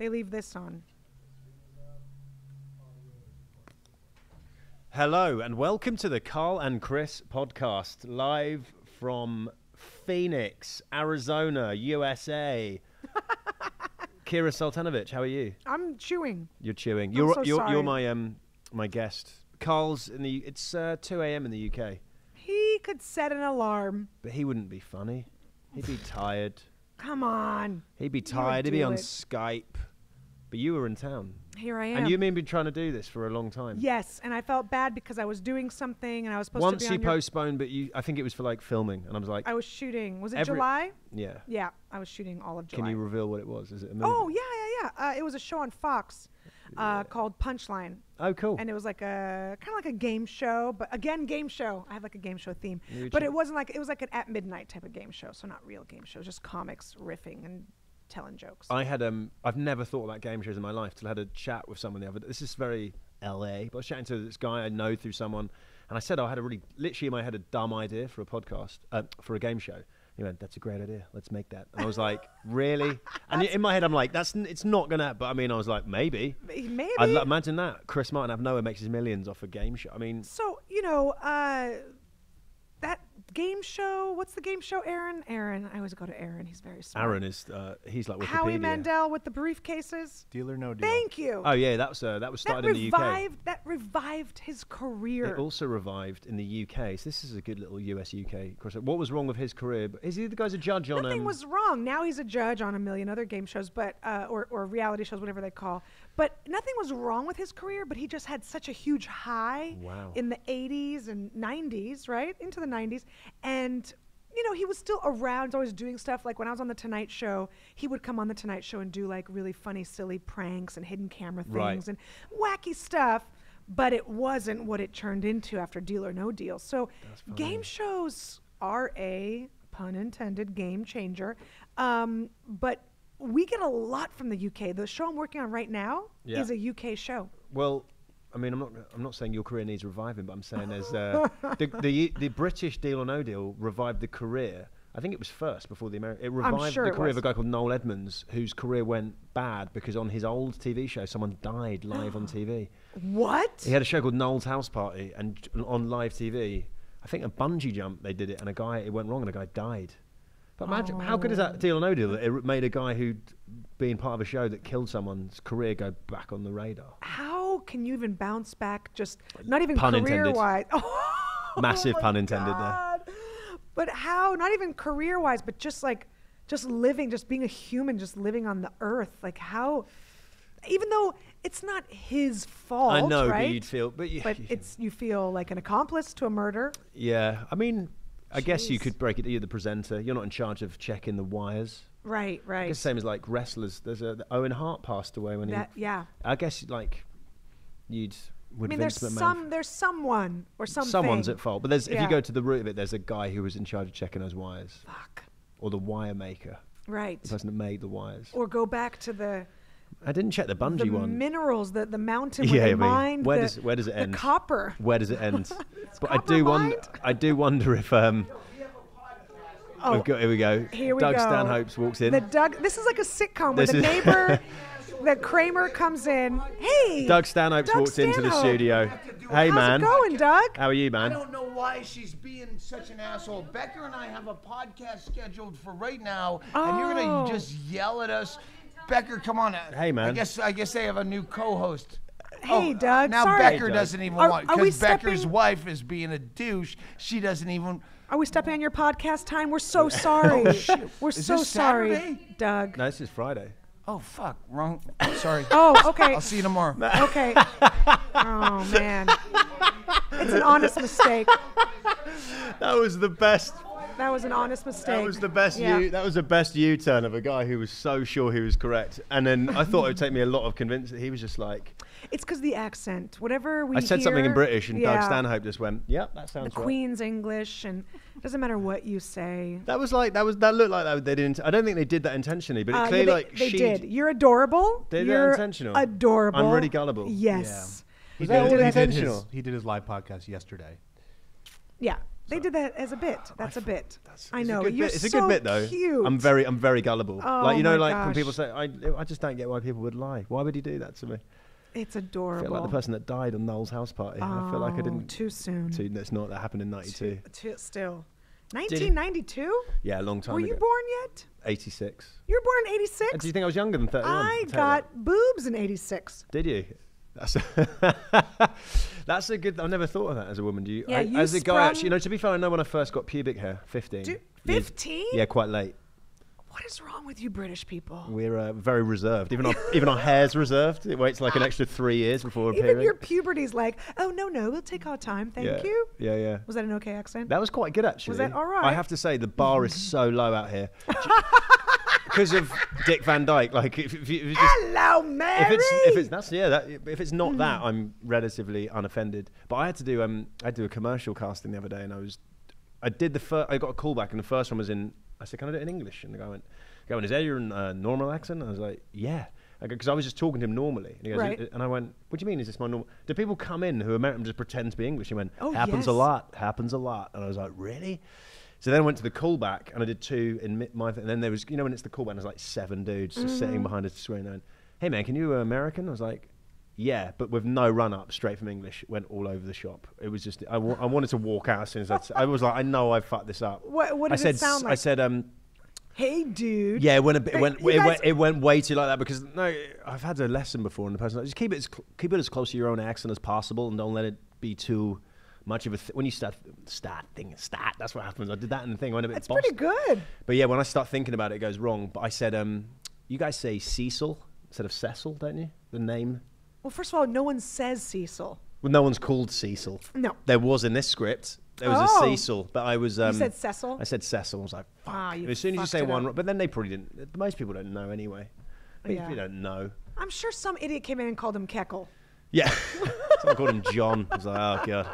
They leave this on. Hello and welcome to the Carl and Chris podcast, live from Phoenix, Arizona, USA. Kira Soltanovich, how are you? I'm chewing. You're chewing. You're You're my guest. Carl's in the. It's 2 a.m. in the UK. He could set an alarm. But he wouldn't be funny. He'd be tired. Come on. He'd be tired. He'd be on Skype. But you were in town. Here I am. And you've been trying to do this for a long time. Yes, and I felt bad because I was doing something and I was supposed to be on Once you postponed, but I think it was for like filming, and I was like, I was shooting. Was it July? Yeah. Yeah, I was shooting all of July. Can you reveal what it was? Is it a movie? Oh yeah. It was a show on Fox called Punchline. Oh, cool. And it was like a kind of like a game show, but again, game show. I have like a game show theme, but it wasn't like it was like an at midnight type of game show, so not real game shows, just comics riffing and telling jokes. I had I've never thought about game shows in my life till I had a chat with someone the other day. This is very LA, but I was chatting to this guy I know through someone, and I said I had literally in my head a dumb idea for a podcast, for a game show. He went, "That's a great idea. Let's make that." And I was like, "Really?" And in my head, I'm like, it's not gonna. But I mean, I was like, maybe. I'd imagine that Chris Martin out of nowhere makes his millions off a game show. I mean, so that game show. What's the game show? Aaron. I always go to Aaron. He's very smart. Aaron is he's like Wikipedia. Howie Mandel with the briefcases. Deal or No Deal. Thank you. Oh yeah, that was started in the UK. That revived his career. It also revived in the UK. So this is a good little US-UK crossover. What was wrong with his career? Is he the guy's a judge on? Nothing was wrong. Now he's a judge on a million other game shows, but or reality shows, whatever they call. But nothing was wrong with his career. But he just had such a huge high in the 80s and 90s, right into the 90s, and. He was still around, always doing stuff. Like when I was on The Tonight Show, he would come on The Tonight Show and do like really funny, silly pranks and hidden camera things and wacky stuff. But it wasn't what it turned into after Deal or No Deal. So game shows are a, pun intended, game changer. But we get a lot from the UK. The show I'm working on right now is a UK show. Well, I mean, I'm not saying your career needs reviving, but I'm saying there's the British Deal or No Deal revived the career. I think it was first before the American. It revived the career of a guy called Noel Edmonds, whose career went bad because on his old TV show, someone died live on TV. What? He had a show called Noel's House Party, and on live TV, I think a bungee jump they did it, and it went wrong, and a guy died. But imagine how good is that Deal or No Deal that it made a guy who'd been part of a show that killed someone's career go back on the radar. How can you even bounce back? Just not even pun career-wise. Massive pun intended there. But how? Not even career-wise, but just living, just being a human, just living on the earth. Like how? Even though it's not his fault, I know, right? but you'd feel, but you feel like an accomplice to a murder. Yeah, I mean. I guess you could break it. You're the presenter. You're not in charge of checking the wires. Right. I guess same as like wrestlers. There's Owen Hart passed away when Yeah. I guess like you'd. I mean, there's someone or something. Someone's at fault, but if you go to the root of it, there's a guy who was in charge of checking those wires. Fuck. Or the wire maker. Right. The person that made the wires. Or go back to the. I didn't check the bungee one. The minerals, the mountain where they mined. Where does it end? The copper. Where does it end? But I do wonder if here we go. Doug Stanhope walks in. This is like a sitcom where the neighbor, the Kramer comes in. Hey, Doug Stanhope walks into the studio. Hey, man. How's it going, Doug? How are you, man? I don't know why she's being such an asshole. Becker and I have a podcast scheduled for right now, and you're gonna just yell at us. Becker, come on. Hey, man. I guess they have a new co-host. Hey, Doug. Now sorry. Becker doesn't even want, because Becker's wife is being a douche. She doesn't even. Are we stepping on your podcast time? We're so sorry. We're so sorry, Saturday? Doug. No, this is Friday. Oh, fuck. Wrong. Sorry. Oh, okay. I'll see you tomorrow. Okay. Oh, man. It's an honest mistake. That was the best. That was an honest mistake. That was the best that was the best U-turn of a guy who was so sure he was correct. And then I thought it would take me a lot of convincing. He was just like, it's because the accent. Whatever we I said hear, something in British, and Doug Stanhope just went, "Yep, that sounds right." The Queen's English, and it doesn't matter what you say. That looked like that. They didn't. I don't think they did that intentionally, but it clearly they did. You're adorable. You're intentional. Adorable. I'm really gullible. Yes. Yeah. He did his live podcast yesterday. Yeah. They did that as a bit. That's a bit. I know. It's a good bit though. Cute. I'm very gullible. Oh, like my when gosh. people say, I just don't get why people would lie. Why would he do that to me? It's I adorable. feel like the person that died on Noel's house party. I feel like I didn't. Too soon. That's not. That happened in '92. Still. 1992? Yeah, a long time Were ago. you born yet? 86. You were born in 86? Do you think I was younger than 31? I got boobs in 86. Did you? That's a good. I never thought of that as a woman. Do you? Yeah, you as a guy, sprung- actually, to be fair, I know when I first got pubic hair, 15. 15? Yeah, quite late. What is wrong with you British people? We're very reserved. Even our hair's reserved. It waits like an extra 3 years before appearing. Even your puberty's like, oh, no, we'll take our time. Thank you. Yeah. Was that an okay accent? That was quite good, actually. Was that all right? I have to say, the bar is so low out here. Because of Dick Van Dyke. Like, if you just, Hello, Mary! if it's not that, I'm relatively unoffended. But I had to do a commercial casting the other day, and I got a call back, and the first one was in. I said, "Can I do it in English?" And the guy went, "Is that your normal accent?" And I was like, "Yeah," because I was just talking to him normally. And he goes, Right. and I went, "What do you mean? Is this my normal?" Do people come in who are American just pretend to be English? He went, Oh, "Happens yes. a lot. Happens a lot." And I was like, "Really?" So then I went to the callback, and I did 2 in my. And then there was, when it's the callback, there's like 7 dudes just sitting behind a screen. And hey man, can you American? I was like, yeah, but with no run up, straight from English. It went all over the shop. It was just, I wanted to walk out as soon as I was like, I know I fucked this up. What did it sound like? I said, hey, dude. yeah, it went a bit. Hey, It went way too like that because no, I've had a lesson before, and the person like, just keep it as close to your own accent as possible, and don't let it be too much of a. When you start, that's what happens. I did that in the thing. I went a bit. That's pretty good. But yeah, when I start thinking about it, it goes wrong. But I said, you guys say Cecil instead of Cecil, don't you? The name. Well, first of all, no one says Cecil. Well, no one's called Cecil. No. There was in this script. There was a Cecil, but I was. You said Cecil? I said Cecil. I was like, fuck. Ah, you As soon as you fucked say it one, up. but then they probably didn't. Most people don't know anyway. But Yeah. if you don't know. I'm sure some idiot came in and called him Keckle. Yeah. Someone called him John. I was like, oh, God.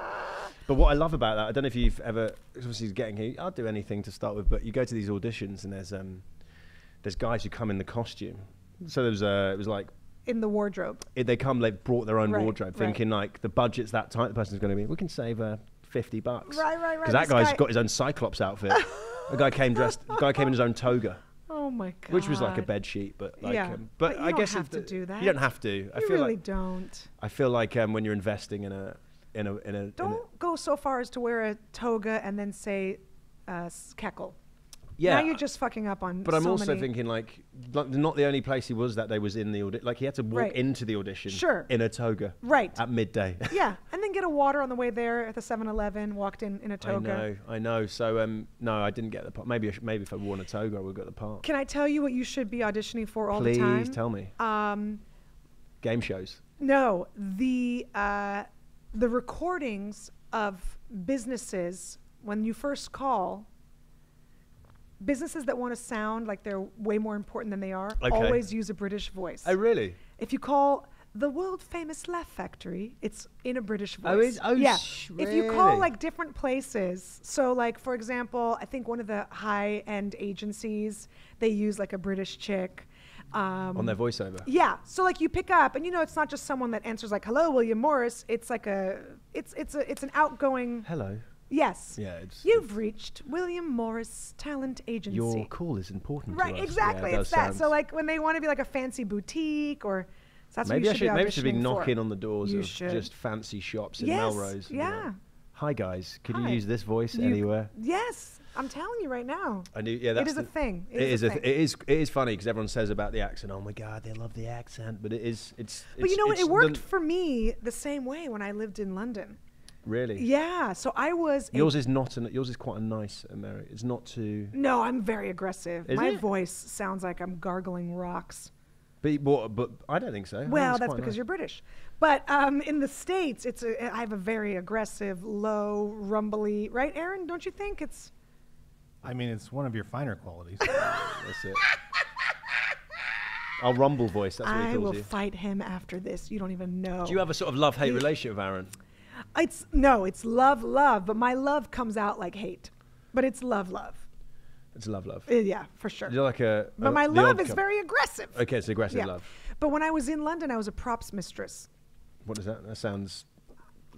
But what I love about that, I don't know if you've ever, obviously getting here, I'll do anything to start with, but you go to these auditions and there's guys who come in the costume. So it was like, In the wardrobe. they brought their own Right, wardrobe, right. thinking like the budget's that tight, the person's going to be, we can save $50. Right. Because that This guy's guy- got his own Cyclops outfit. The guy came in his own toga, Oh, my God. which was like a bed sheet, but like, Yeah, but but you I don't guess have if to do that. You don't have to. You I feel really like don't. I feel like when you're investing in a Don't go so far as to wear a toga and then say Keckle. yeah. Now you're just fucking up on But I'm so also many- thinking like not the only place he was that day was in the audition. Like he had to walk Right. into the audition Sure. in a toga Right. at midday. Yeah, and then get a water on the way there at the 7-Eleven, walked in a toga. I know. So no, I didn't get the part. Maybe if I'd worn a toga, I would have got the part. Can I tell you what you should be auditioning for all Please the time? tell me. Game shows. No, the recordings of businesses when you first call. Businesses that want to sound like they're way more important than they are Okay. always use a British voice. Oh really? If you call the world famous Laugh Factory, it's in a British voice. Yeah. If you call really? like different places, so like for example, I think one of the high-end agencies, they use like a British chick. On their voiceover. Yeah. So like you pick up, and it's not just someone that answers like "Hello, William Morris." It's like it's an outgoing. Hello. Yes. Yeah. You've reached William Morris Talent Agency. Your call is important. Right. To us. Exactly. Yeah, It's that. So like when they want to be like a fancy boutique or. So that's maybe what you should maybe I should be auditioning for. knocking on the doors You of should. just fancy shops in Yes, Melrose. and be yeah. like, hi guys, could Hi. you use this voice You- anywhere? Yes, I'm telling you right now. I knew. Yeah, that's It is a thing. It is a thing. It is funny because everyone says about the accent. Oh my God, they love the accent, but it is. It's. But you know what? it's It worked the- for me the same way when I lived in London. Really. Yeah. So I was. Yours is not. Yours is quite a nice American. It's not too. No, I'm very aggressive. Is My it? voice sounds like I'm gargling rocks. But I don't think so. I think Well, it's that's quite because nice. you're British. But in the States, I have a very aggressive, low, rumbly. Right, Aaron? Don't you think it's? I mean, it's one of your finer qualities. That's it. Our rumble voice. That's what he I calls will you. fight him after this. You don't even know. Do you have a sort of love-hate relationship with Aaron? It's love, but my love comes out like hate. But it's love. It's love. Yeah, for sure. You're like a. But my the love odd is couple. very aggressive. Okay, it's aggressive Yeah. love. But when I was in London, I was a props mistress. What is that? That sounds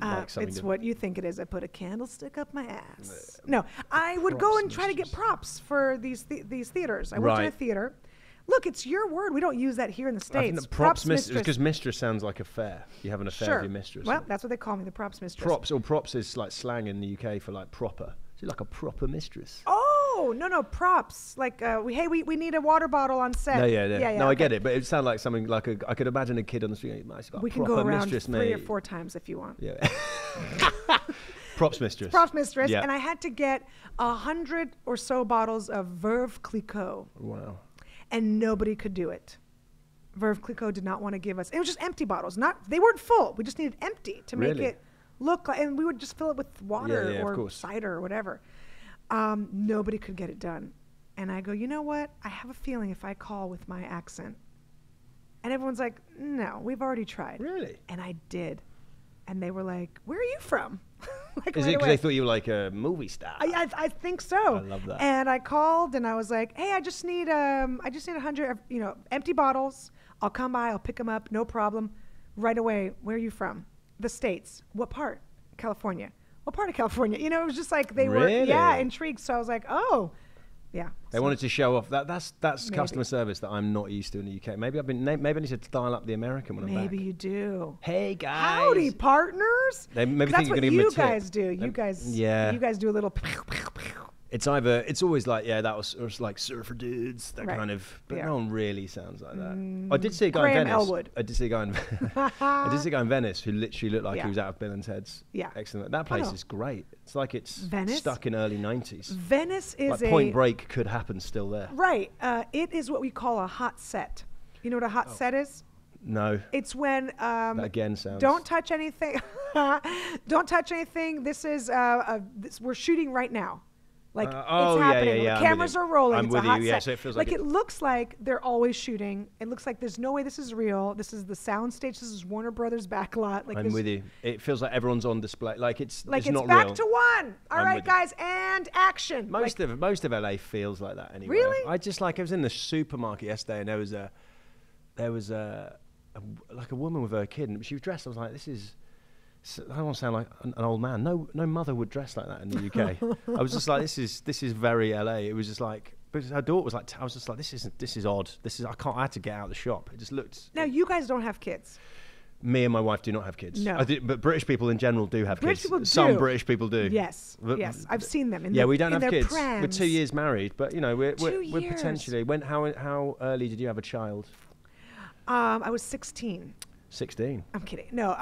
like something. It's what you think it is. I put a candlestick up my ass. No, I would go and try to get props for these theaters. I worked in a theater. Look, it's your word. We don't use that here in the States. I think the props mistress. Because mistress sounds like affair. You have an affair with your mistress. Well, that's what they call me, the props mistress. Props is like slang in the UK for like proper. So you're like a proper mistress. Oh, no, props. Like, we need a water bottle on set. Yeah. No, I get it, but it sounded like something like I could imagine a kid on the street. We can go around 3 or 4 times if you want. Yeah. Props mistress. Props mistress. Yeah. And I had to get 100 or so bottles of Veuve Clicquot. Wow. And nobody could do it. Veuve Clicquot did not want to give us. It was just empty bottles. They weren't full. We just needed empty to make it look like. And we would just fill it with water or cider or whatever. Nobody could get it done. And I go, you know what? I have a feeling if I call with my accent. And everyone's like, no, we've already tried. Really? And I did. And they were like, where are you from? Like is it because they thought you were like a movie star? I think so. I love that. And I called and I was like, hey, I just need 100 empty bottles. I'll come by, I'll pick them up, no problem. Right away, where are you from? The States. What part? California. What part of California? It was just like they were intrigued. So I was like, oh. Yeah. They wanted to show off. That's customer service that I'm not used to in the UK. Maybe I need to dial up the American when I'm back. Maybe you do. Hey guys. Howdy, partners. Maybe that's think what you guys do. You guys do a little. It's always like, that was like surfer dudes, that kind of, but no one really sounds like that. I did see a guy in Venice. Elwood. I did see a guy in Venice who literally looked like he was out of Bill and Ted's. Yeah. Excellent. That place is great. It's like it's stuck in early 90s. Venice is like Point Break could happen still there. Right. It is what we call a hot set. You know what a hot set is? No. It's when that again sounds. Don't touch anything. Don't touch anything. This is we're shooting right now. Like it's happening. Yeah. Cameras are rolling. I'm it's with a hot you. set. Yeah, so it feels like it looks like they're always shooting. It looks like there's no way this is real. This is the sound stage. This is Warner Brothers backlot. Like I'm with you. It feels like everyone's on display. Like it's not real. Back to one. All right, guys, and action. Most of LA feels like that anyway. Really? I was in the supermarket yesterday, and there was a woman with her kid, and she was dressed. I was like, this is. I don't want to sound like an old man. No mother would dress like that in the UK. I was just like, this is very LA. It was just like, because her daughter was like, I was just like, this is odd. I had to get out of the shop. It just looked. Now you guys don't have kids. Me and my wife do not have kids. No. But British people in general do have British kids. People do. Some British people do. Yes. Yes. I've seen them. We don't have kids. Prams. We're 2 years married, but we're 2 years. potentially. How early did you have a child? I was 16. 16. I'm kidding. No.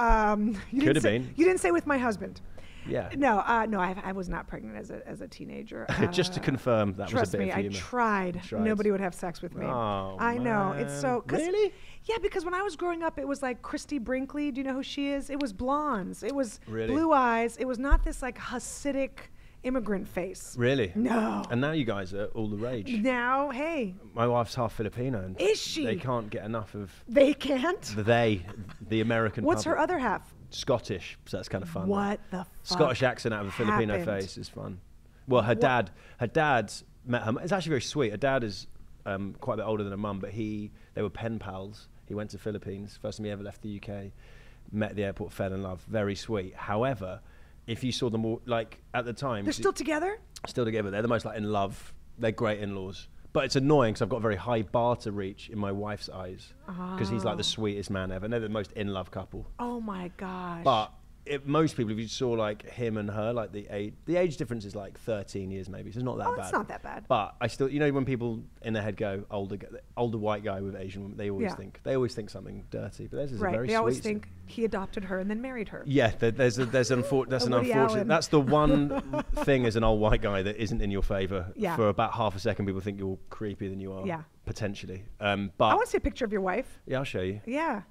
Could have been. You didn't say with my husband. Yeah. No. I was not pregnant as a teenager. Just to confirm, that was a bit of humor. Trust me, I tried. Nobody would have sex with me. Oh, I know. It's so. Really? Yeah, because when I was growing up, it was like Christy Brinkley. Do you know who she is? It was blondes. It was blue eyes. It was not this like Hasidic immigrant face. Really? No. And now you guys are all the rage. Now, hey. My wife's half Filipino. And is she? They can't get enough of. They can't? The American What's public. her other half? Scottish, so that's kind of fun. What the fuck? Scottish accent out of a Filipino face is fun. Well, her dad met her. It's actually very sweet. Her dad is quite a bit older than her mum, but they were pen pals. He went to Philippines. First time he ever left the UK. Met at the airport, fell in love. Very sweet. However, if you saw them all, like at the time, they're still together. Still together. They're the most like in love. They're great in-laws. But it's annoying because I've got a very high bar to reach in my wife's eyes because he's like the sweetest man ever. And they're the most in-love couple. Oh my gosh. But most people, if you saw like him and her, like the age difference is like 13 years maybe, so it's not that bad. It's not that bad. But I still, when people in their head go older white guy with Asian woman, they always think something dirty. But theirs is a very sweet. They always think he adopted her and then married her. Yeah, that's an unfortunate. That's the one thing as an old white guy that isn't in your favour. Yeah. For about half a second, people think you're creepier than you are. Yeah. Potentially. But I want to see a picture of your wife. Yeah, I'll show you. Yeah.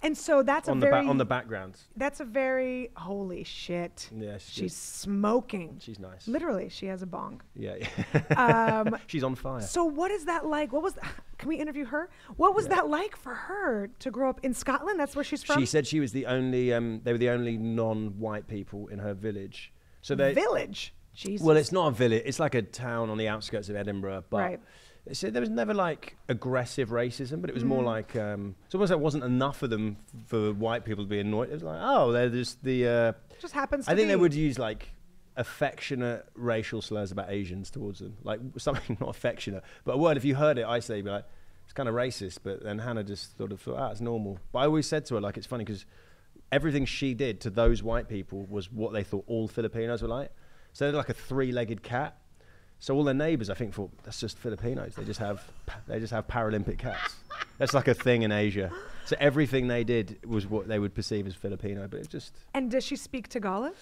And so that's on the background. That's a very holy shit. Yeah, she's smoking. She's nice. Literally, she has a bong. Yeah. She's on fire. So what is that like? Can we interview her? What was that like for her to grow up in Scotland? That's where she's from. She said she was the only. They were the only non-white people in her village. So village. Jesus. Well, it's not a village. It's like a town on the outskirts of Edinburgh, but. Right. So there was never like aggressive racism, but it was more like it's almost like it wasn't enough of them for white people to be annoyed. It was like, oh, they're just the. Just happens to I think be. they would use like affectionate racial slurs about Asians towards them, like something not affectionate, but a word. If you heard it isolated, you'd be like, it's kind of racist. But then Hannah just sort of thought, it's normal. But I always said to her, like, it's funny because everything she did to those white people was what they thought all Filipinos were like. So they're like a 3-legged cat. So all their neighbors, I think, thought that's just Filipinos. They just have Paralympic cats. That's like a thing in Asia. So everything they did was what they would perceive as Filipino, but it's just. And does she speak Tagalog?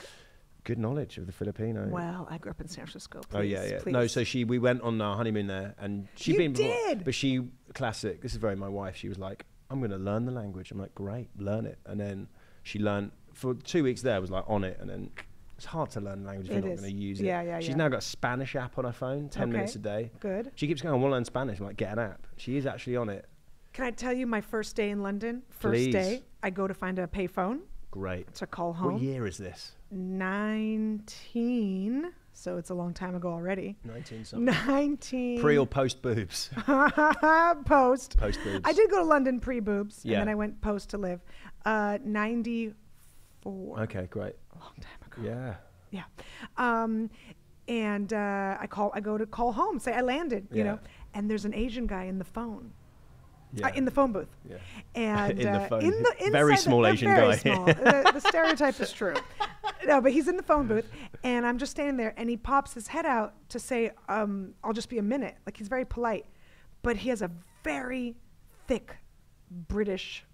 Good knowledge of the Filipino. Well, I grew up in San Francisco. Please, oh yeah. Please. No, so we went on our honeymoon there, and she'd You been before, did? but she classic. This is very my wife. She was like, "I'm going to learn the language." I'm like, "Great, learn it." And then she learned for 2 weeks there. Was like on it, and then. It's hard to learn language if you're not going to use it. Yeah. She's now got a Spanish app on her phone, 10 minutes a day. Good. She keeps going, I want to learn Spanish. I'm like, get an app. She is actually on it. Can I tell you my first day in London? Please. First day, I go to find a payphone. Great. To call home. What year is this? 19. So it's a long time ago already. 19 something. 19. Pre or post boobs? Post. Post boobs. I did go to London pre-boobs. Yeah. And then I went post to live. 94. Okay, great. A long time ago. Yeah. Yeah. And I go to call home, say I landed, you know, and there's an Asian guy in the phone. Yeah. In the phone booth. Yeah. And in the phone. inside very small Asian very guy. Small. The stereotype is true. No, but he's in the phone booth, and I'm just standing there, and he pops his head out to say, I'll just be a minute. Like, he's very polite, but he has a very thick British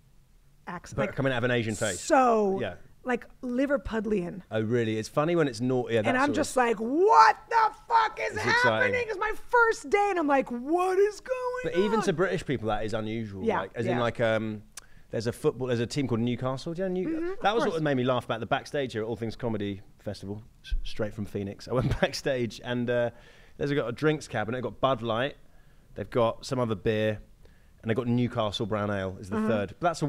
accent. But like, coming out of an Asian face. So, yeah. like Liverpudlian. Oh, really? It's funny when it's naughty. Yeah, And I'm just like, what the fuck is It's happening? exciting. It's my first day, and I'm like, what is going But on? even to British people, that is unusual. Yeah, Like, as yeah. in, like, there's a team called Newcastle. Do you know that was what made me laugh about the backstage here at All Things Comedy Festival, straight from Phoenix. I went backstage, and there's got a drinks cabinet. They've got Bud Light, they've got some other beer, and they've got Newcastle Brown Ale is the third. But that's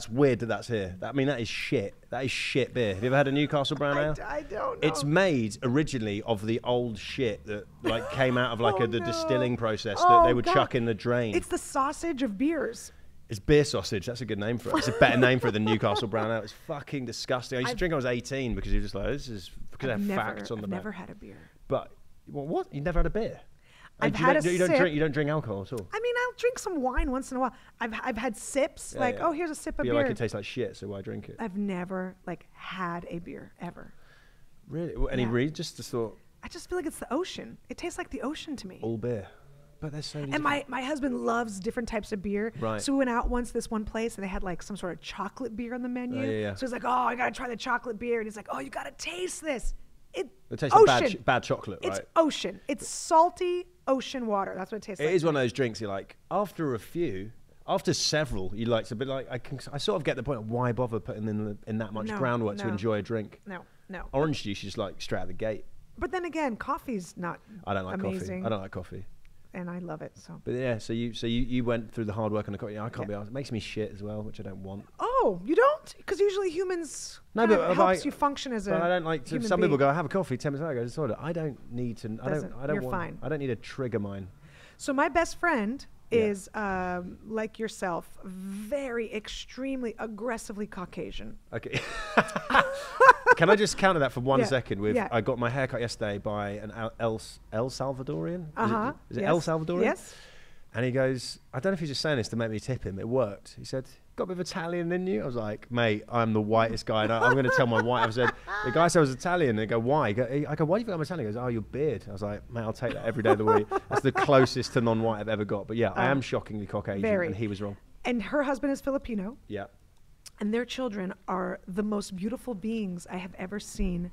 weird that that's here. I mean, that is shit. That is shit beer. Have you ever had a Newcastle Brown Ale? I don't know. It's made originally of the old shit that like came out of like the distilling process that they would chuck in the drain. It's the sausage of beers. It's beer sausage. That's a good name for it. It's a better name for it than Newcastle Brown Ale. It's fucking disgusting. I used to drink when I was 18 because you're just like, this is because they have facts on the I've back. never had a beer. But what? You never had a beer? I've had a sip. You don't drink alcohol at all. I mean, I'll drink some wine once in a while. I've had sips, Yeah, like, yeah. oh, here's a sip of But beer. like it tastes like shit, so why drink it? I've never like had a beer ever. Really? Any Yeah. reason? Just thought I just feel like it's the ocean. It tastes like the ocean to me. all beer. But there's so many. And my husband loves different types of beer. Right. So we went out once to this one place and they had like some sort of chocolate beer on the menu. yeah. So he's like, oh, I gotta try the chocolate beer. And he's like, oh, you gotta taste this. It tastes like bad chocolate, right? It's ocean. It's salty ocean water. That's what it tastes like. It is one of those drinks you're like, after several, you like to be like, I sort of get the point of why bother putting in that much groundwork to enjoy a drink. No. Orange juice, you just like straight out the gate. But then again, coffee's not I don't like amazing. coffee. I don't like coffee. And I love it. So. But yeah, so you went through the hard work on the coffee. I can't be honest. It makes me shit as well, which I don't want. Oh, you don't? Because usually humans helps you function as a But I don't like to. human Some people being. go, I have a coffee. 10 minutes later, I go to the toilet. I don't need to. You're fine. I don't need to trigger mine. So my best friend is like yourself, very extremely aggressively Caucasian. Okay. Can I just counter that for 1 second? Yeah. I got my hair cut yesterday by an El Salvadorian. Is it Yes. El Salvadorian? Yes. And he goes, I don't know if he's just saying this to make me tip him. It worked. He said, got a bit of Italian in you? I was like, mate, I'm the whitest guy. And I'm going to tell my wife. I said, the guy said I was Italian. They go, why? I go, why do you think I'm Italian? He goes, oh, your beard. I was like, mate, I'll take that every day of the week. That's the closest to non-white I've ever got. But yeah, I am shockingly Caucasian. Very. And he was wrong. And her husband is Filipino. Yeah. And their children are the most beautiful beings I have ever seen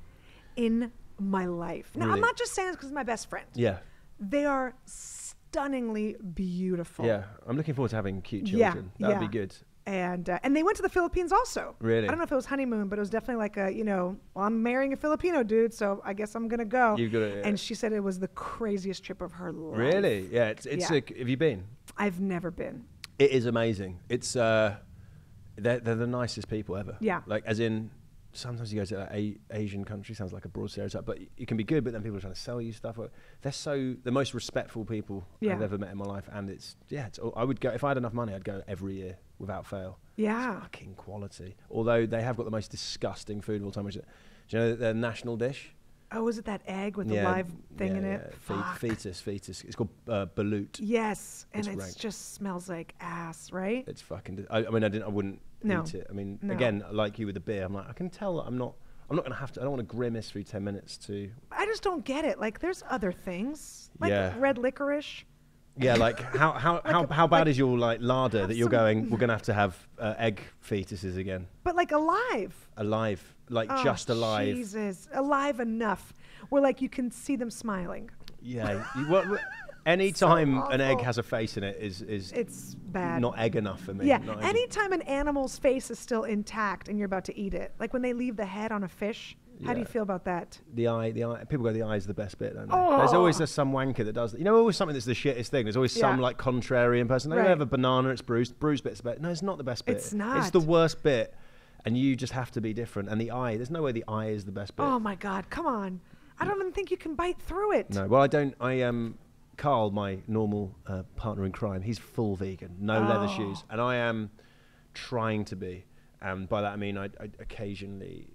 in my life. Now, I'm Really? not just saying this because it's my best friend. Yeah. They are stunningly beautiful. Yeah. I'm looking forward to having cute Yeah, children. That would be good. And they went to the Philippines also. Really? I don't know if it was honeymoon, but it was definitely like well, I'm marrying a Filipino dude, so I guess I'm going to go. You've got to, And she said it was the craziest trip of her life. Really? Yeah. It's Yeah. have you been? I've never been. It is amazing. It's they're the nicest people ever. Yeah. Like as in sometimes you go to Asian country, sounds like a broad stereotype, but it can be good, but then people are trying to sell you stuff. They're the most respectful people I've ever met in my life. And I would go, if I had enough money, I'd go every year without fail. Yeah. It's fucking quality. Although they have got the most disgusting food of all time. Do you know their national dish? Oh, is it that egg with the live thing in it? Fetus. It's called balut. Yes, and it rank. just smells like ass, right? It's fucking. I wouldn't eat it. I mean, again, like you with the beer, I'm like, I can tell that I'm not going to have to. I don't want to grimace through 10 minutes to. I just don't get it. Like, there's other things, like red licorice. Yeah, like how bad is your like larder that you're going? We're gonna have egg fetuses again. But like alive. Like just alive. Jesus, alive enough where like you can see them smiling. Yeah. Anytime an egg has a face in it is it's bad. Not egg enough for me. Yeah. Anytime an animal's face is still intact and you're about to eat it, like when they leave the head on a fish. How do you feel about that? The eye. People go, the eye is the best bit, don't they? There's always some wanker that does that. You know, always something that's the shittest thing. There's always some like contrarian person. They have a banana, it's bruised. Bruised bit's the best. No, it's not the best bit. It's not. It's the worst bit. And you just have to be different. And the eye, there's no way the eye is the best bit. Oh my God, come on. I don't even think you can bite through it. No, well, I don't. Carl, my normal partner in crime, he's full vegan, no leather shoes. And I am trying to be. And by that I mean I occasionally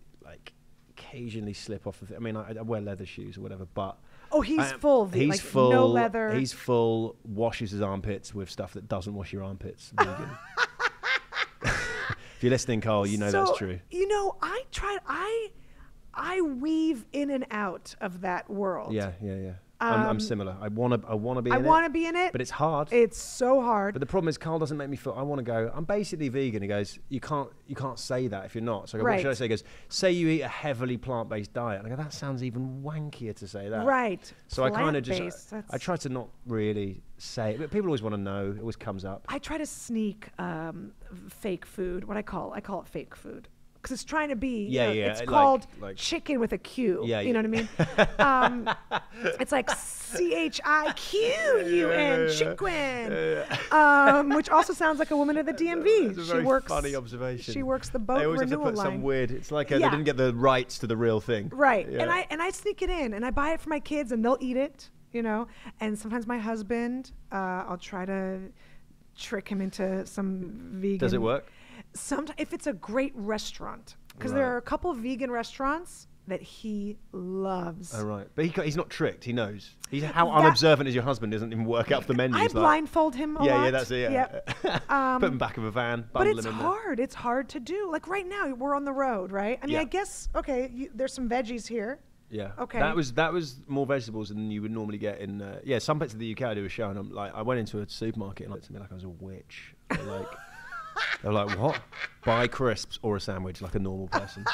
slip off the thing. I mean, I wear leather shoes or whatever, but... Oh, he's full vegan, like full, no leather. He's full, washes his armpits with stuff that doesn't wash your armpits, vegan. If you're listening, Carl, you know that's true. You know, I weave in and out of that world. Yeah. I'm similar. I want to be in it. I want to be in it. But it's hard. It's so hard. But the problem is Carl doesn't make me feel, I want to go, I'm basically vegan. He goes, you can't say that if you're not. So I go, what should I say? He goes, say you eat a heavily plant-based diet. And I go, that sounds even wankier to say that. Right. So I kind of just, I try to not really say it. But people always want to know. It always comes up. I try to sneak fake food. I call it fake food. Because it's trying to be, it's called chicken with a Q. Yeah, you know what I mean? It's like CHIQUN, chicken, which also sounds like a woman at the DMV. That's a very funny observation. She works the boat renewal line. They always have to put some weird. It's like they didn't get the rights to the real thing. Right, yeah. and I sneak it in, and I buy it for my kids, and they'll eat it, you know. And sometimes my husband, I'll try to trick him into some vegan. Does it work? Sometimes, if it's a great restaurant, because there are a couple of vegan restaurants that he loves. Oh, right. But he's not tricked. He knows. How unobservant is your husband? Doesn't even work out the menu. I blindfold him a lot. Yeah, that's it. Yeah. Put him back of a van. But it's hard. It's hard to do. Like right now, we're on the road, right? I mean, I guess, there's some veggies here. Yeah. Okay. That was more vegetables than you would normally get in. Some bits of the UK I do a show, and I'm like, I went into a supermarket and looked at me like I was a witch. They're like, what? Buy crisps or a sandwich like a normal person.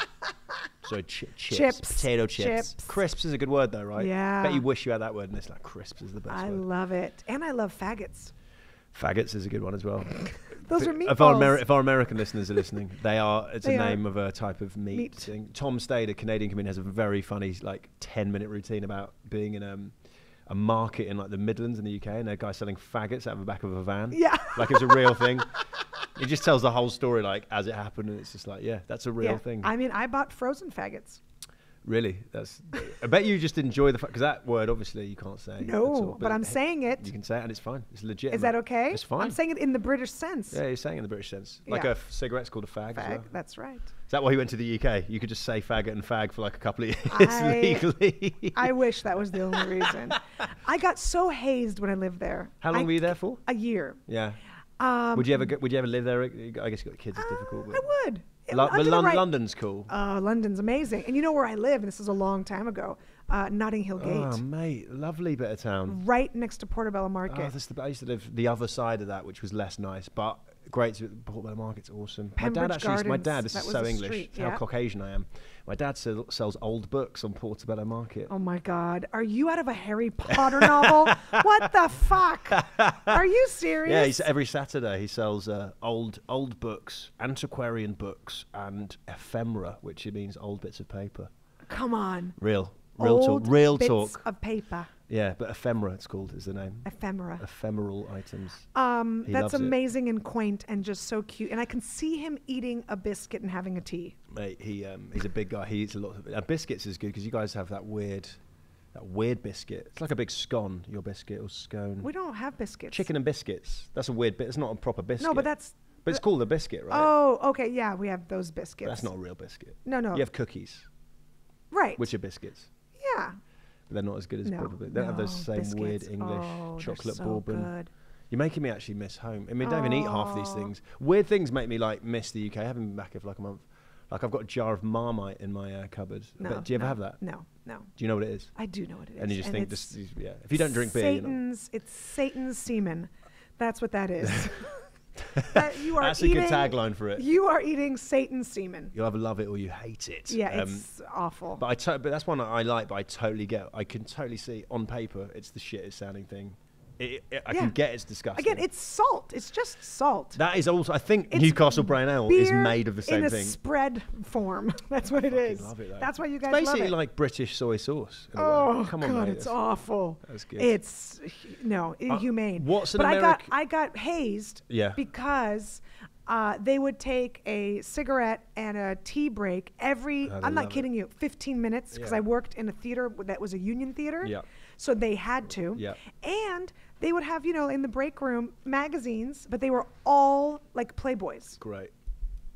So chips, potato chips. Crisps is a good word though, right? Yeah. Bet you wish you had that word, and it's like crisps is the best word. I love it. And I love faggots. Faggots is a good one as well. Those are meatballs. If our American listeners are listening, it's a name of a type of meat thing. Tom Stade, a Canadian comedian, has a very funny 10-minute routine about being in a market in the Midlands in the UK, and a guy selling faggots out of the back of a van. Yeah. Like it's a real thing. He just tells the whole story as it happened, and it's just that's a real thing. I mean, I bought frozen faggots. Really? I bet you just enjoy the fact, because that word obviously you can't say. No, but I'm saying it. You can say it, and it's fine. It's legit. Is that okay? It's fine. I'm saying it in the British sense. Yeah, you're saying it in the British sense. Like a cigarette's called a fag. As well. That's right. Is that why you went to the UK? You could just say faggot and fag for a couple of years legally. I wish that was the only reason. I got so hazed when I lived there. How long were you there for? A year. Yeah. Would you ever live there? I guess you got kids. It's difficult. But I would. But London's cool. London's amazing. And you know where I live? And this is a long time ago. Notting Hill Gate. Oh, mate. Lovely bit of town. Right next to Portobello Market. I used to live the other side of that, which was less nice. But great. Portobello Market's awesome. My dad is so English. How Caucasian I am. My dad sells old books on Portobello Market. Oh, my God. Are you out of a Harry Potter novel? What the fuck? Are you serious? Yeah, every Saturday he sells old books, antiquarian books, and ephemera, which means old bits of paper. Come on. Real old talk. Real bits talk. of paper. Yeah, but ephemera, it's called, is the name. Ephemera. Ephemeral items. That's amazing and quaint and just so cute. And I can see him eating a biscuit and having a tea. Mate, he's a big guy. He eats a lot of biscuits is good because you guys have that weird biscuit. It's like a big scone, your biscuit or scone. We don't have biscuits. Chicken and biscuits. That's a weird bit. It's not a proper biscuit. No, but that's... But it's called a biscuit, right? Oh, okay, yeah, we have those biscuits. But that's not a real biscuit. No. You have cookies. Right. Which are biscuits. Yeah. But they're not as good as probably. They don't have those same biscuits. weird English chocolate so bourbon. Good. You're making me actually miss home. I mean, I don't even eat half of these things. Weird things make me like miss the UK. I haven't been back here for like a month. Like I've got a jar of Marmite in my cupboard. No, do you ever have that? No. Do you know what it is? I do know what it is. And you just think this, yeah. If you don't drink beer, it's Satan's semen. That's what that is. That's a good tagline for it. You are eating Satan's semen. You'll either love it or you hate it. Yeah, it's awful. But that's one I like. But I totally get. I can totally see on paper it's the shittest sounding thing. I can get it's disgusting. Again, it's salt. It's just salt. That is also, I think Newcastle Brown Ale is made of the same thing. In a spread form. That's what it is. Love it, though. That's why you guys love it. It's love basically it. like British soy sauce. Oh, come on, God, mate. it's awful. That's good. It's, inhumane. What's an American... I got hazed because... they would take a cigarette and a tea break I'm not kidding you, 15 minutes, because I worked in a theater that was a union theater. Yeah. So they had to. Yeah. And they would have, in the break room, magazines, but they were all like Playboys. Great.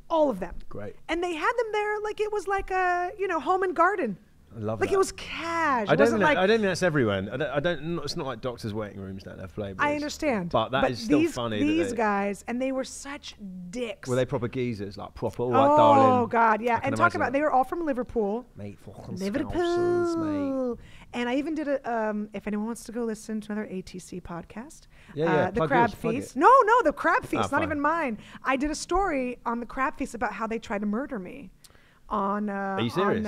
All of them. Great. And they had them there like it was like a, home and garden. I love like that. It was cash. I don't think that's everywhere. I don't. It's not like doctors' waiting rooms don't have Playboys. I understand. But that is still funny. These guys, and they were such dicks. Were they proper geezers? Like proper, all right, darling. Oh, God, yeah. And talk about, they were all from Liverpool. Mate, fucking Liverpool. And I even did if anyone wants to go listen to another ATC podcast. Yeah. The Crab Feast. No, the Crab Feast, not even mine. I did a story on the Crab Feast about how they tried to murder me. Are you serious?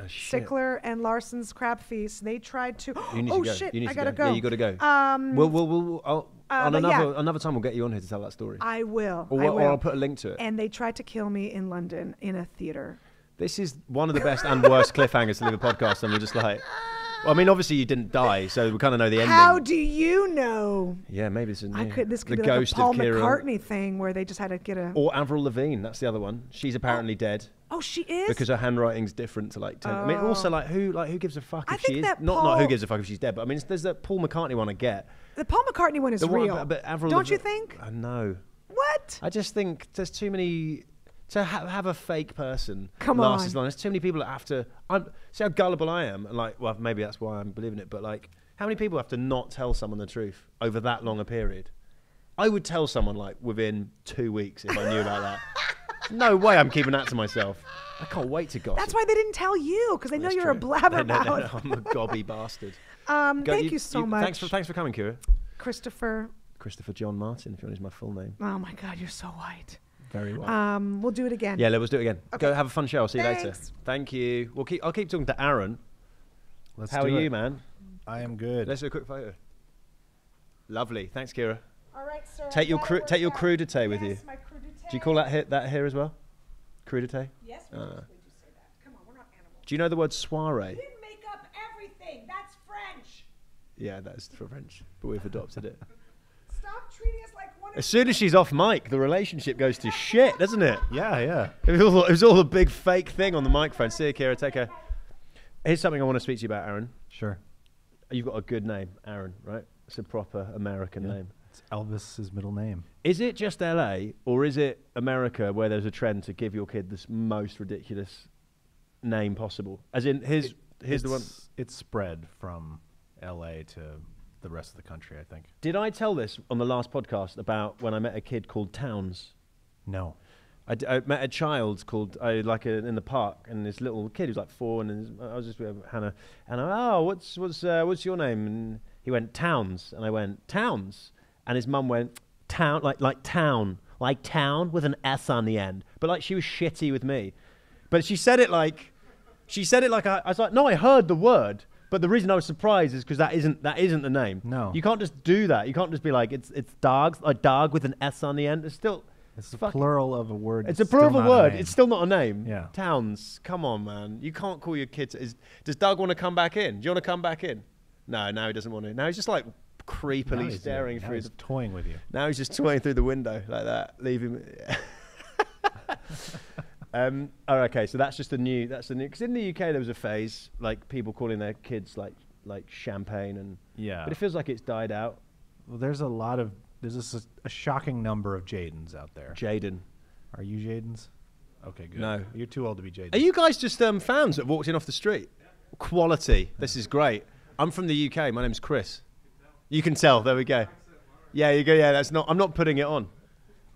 Stickler and Larson's Crab Feast. They tried to. You need to go. Shit! I gotta go. Yeah, you gotta go. Another time we'll get you on here to tell that story. I will. Or I'll put a link to it. And they tried to kill me in London in a theater. This is one of the best and worst cliffhangers to leave a podcast, and we're just like. Well, I mean, obviously you didn't die, so we kind of know the ending. How do you know? Yeah, maybe this is new. This could be like a Paul McCartney thing where they just had to get a... Or Avril Lavigne, that's the other one. She's apparently dead. Oh, she is? Because her handwriting's different to like... I mean, also who gives a fuck if she is... Not who gives a fuck if she's dead, but I mean, there's that Paul McCartney one I get. The Paul McCartney one is real. But don't you think? No. What? I just think there's too many... To have a fake person last as long. There's too many people that have to... See how gullible I am. And like, well, maybe that's why I'm believing it. But like, how many people have to not tell someone the truth over that long a period? I would tell someone like within 2 weeks if I knew about that. No way I'm keeping that to myself. I can't wait to gossip. That's why they didn't tell you, because they know you're a blabbermouth. No, I'm a gobby bastard. Thank you so much. Thanks for coming, Kira. Christopher John Martin, if you want to use my full name. Oh my God, you're so white. Very well. We'll do it again. Yeah, let's do it again. Okay. Go have a fun show. I'll see you later. Thanks. Thank you. I'll keep talking to Aaron. How are you, man? I am good. Let's do a quick photo. Lovely. Thanks, Kira. All right, sir. Take your crudité with you. Yes, my crudité. Do you call that here as well? Crudité? Yes, we do say that. Come on, we're not animals. Do you know the word soiree? You didn't make up everything. That's French. Yeah, that's for French, but we've adopted it. Stop treating us like one. As soon as she's off mic, the relationship goes to shit, doesn't it? Yeah. It was all a big fake thing on the microphone. See you, Kira. Take care. Here's something I want to speak to you about, Aaron. Sure. You've got a good name, Aaron, right? It's a proper American name. It's Elvis's middle name. Is it just LA, or is it America where there's a trend to give your kid this most ridiculous name possible? As in, here's the one. It's spread from LA to the rest of the country, I think. Did I tell this on the last podcast about when I met a kid called Towns? No. I met a child called in the park, and this little kid who's like 4, and I was just with Hannah, and what's your name? And he went Towns, and I went Towns, and his mum went town, like town with an S on the end, but like she was shitty with me, but she said it like I was like, no, I heard the word. But the reason I was surprised is because that isn't the name. No. You can't just do that. You can't just be like, it's dogs, a dog with an S on the end. It's still... It's a plural of a word. It's a plural of a word. It's still not a name. Yeah. Towns. Come on, man. You can't call your kids... Does Doug want to come back in? Do you want to come back in? No, now he doesn't want to. Now he's just like creepily staring through. He's toying with you. Now he's just toying through the window like that. Leave him. Okay, so that's the new. Because in the UK there was a phase like people calling their kids like champagne and. Yeah. But it feels like it's died out. Well, there's a shocking number of Jadens out there. Jaden. Are you Jadens? Okay, good. No. You're too old to be Jadens. Are you guys just fans that have walked in off the street? Quality. This is great. I'm from the UK. My name's Chris. You can tell. There we go. Yeah, you go. Yeah, I'm not putting it on.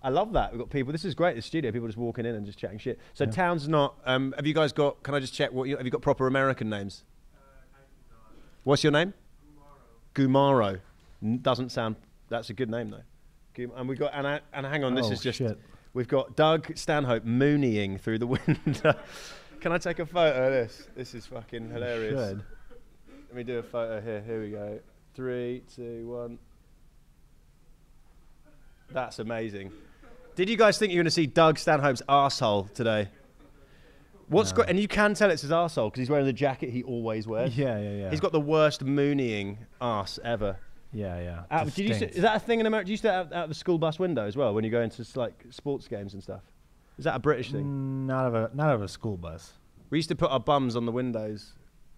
I love that. We've got people. This is great. The studio. People just walking in and just chatting shit. So town's not. Have you guys got? Can I just check? Have you got proper American names? What's your name? Gumaro. Doesn't sound. That's a good name though. And we got. And hang on. This is just. Shit. We've got Doug Stanhope mooneying through the window. Can I take a photo of this? This is fucking hilarious. You should. Let me do a photo here. Here we go. 3, 2, 1. That's amazing. Did you guys think you were going to see Doug Stanhope's arsehole today? What's great, and you can tell it's his arsehole because he's wearing the jacket he always wears. Yeah. He's got the worst mooneying arse ever. Yeah. Is that a thing in America? Do you used to out the school bus window as well when you go into like sports games and stuff? Is that a British thing? Not of a school bus. We used to put our bums on the windows,